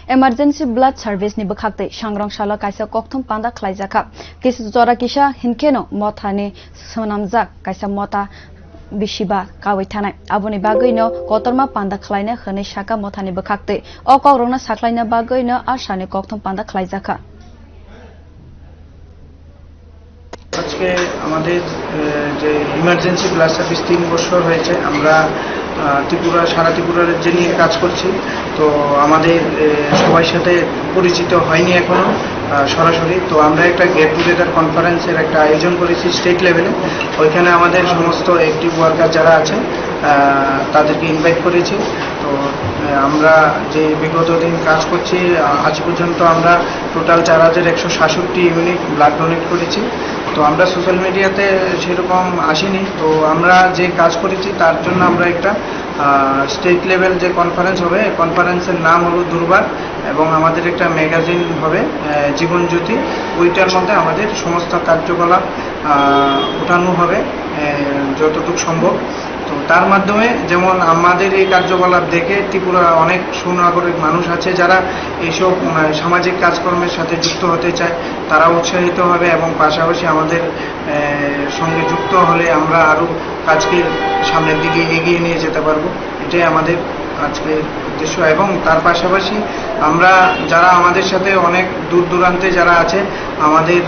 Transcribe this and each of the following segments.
emergency blood service ni bukhakte sangrang shala kaisa kokthum panda khlaijaka kis jora kisa hinkeno mothani sonamjak kaisa mota bishiba kawai thanai aboni bagoino kotorma panda khlaina khani shaka mothani bukhakte o kokrongna saklaina bagoino ashani kokthum panda khlaijaka আজকে আমাদের যে emergency blood service 3 বছর হয়েছে আমরা ত্রিপুরা সারা ত্রিপুরার যে নিয়ে কাজ করছি তো আমাদের সবার সাথে পরিচিত হয়নি এখনো সরাসরি তো আমরা একটা গেট টুগেদার কনফারেন্সের একটা আয়োজন করেছি স্টেট লেভেলে ওইখানে আমাদের সমস্ত অ্যাক্টিভ ওয়ার্কার যারা আছেন তাদেরকে ইনভাইট করেছি তো আমরা যে বিগত দিন কাজ করছি আজ পর্যন্ত আমরা টোটাল 4167 ইউনিট ব্লাড ডোনেট করেছি তো আমরা সোশ্যাল মিডিয়াতে সেরকম আসিনি তো আমরা যে কাজ করেছি তার জন্য আমরা একটা স্টেট লেভেল যে কনফারেন্স হবে কনফারেন্সের নাম হলো দুর্বার এবং আমাদের একটা ম্যাগাজিন হবে জীবনজ্যোতি ওইটার মধ্যে আমাদের সমস্ত কার্যকলাপ ওঠানো হবে যতটুকু সম্ভব তো তার মাধ্যমে যেমন আমাদের এই কার্যকলাপ দেখে ত্রিপুরা অনেক সুনাগরিক মানুষ আছে যারা এইসব সামাজিক কাজকর্মের সাথে যুক্ত হতে চায় তারা উৎসাহিত হবে এবং পাশাপাশি আমাদের সঙ্গে যুক্ত হলে আমরা আরও কাজকে সামনের দিকে এগিয়ে নিয়ে যেতে পারবো এটাই আমাদের আজকের উদ্দেশ্য এবং তার পাশাপাশি আমরা যারা আমাদের সাথে অনেক দূর দূরান্তে যারা আছে আমাদের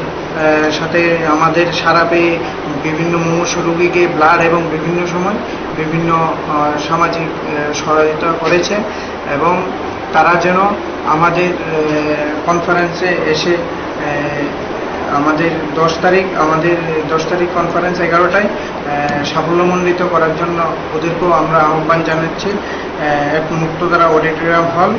সাথে আমাদের সারা পেয়ে বিভিন্ন মুমূর্ষু রোগীকে ব্লাড এবং বিভিন্ন সময় বিভিন্ন সামাজিক সহায়তা করেছে এবং তারা যেন আমাদের কনফারেন্সে এসে আমাদের 10 তারিখ কনফারেন্স 11টায় সাফল্যমণ্ডিত করার জন্য ওদেরকেও আমরা আহ্বান জানাচ্ছি এক মুক্তধারা অডিটোরিয়াম হল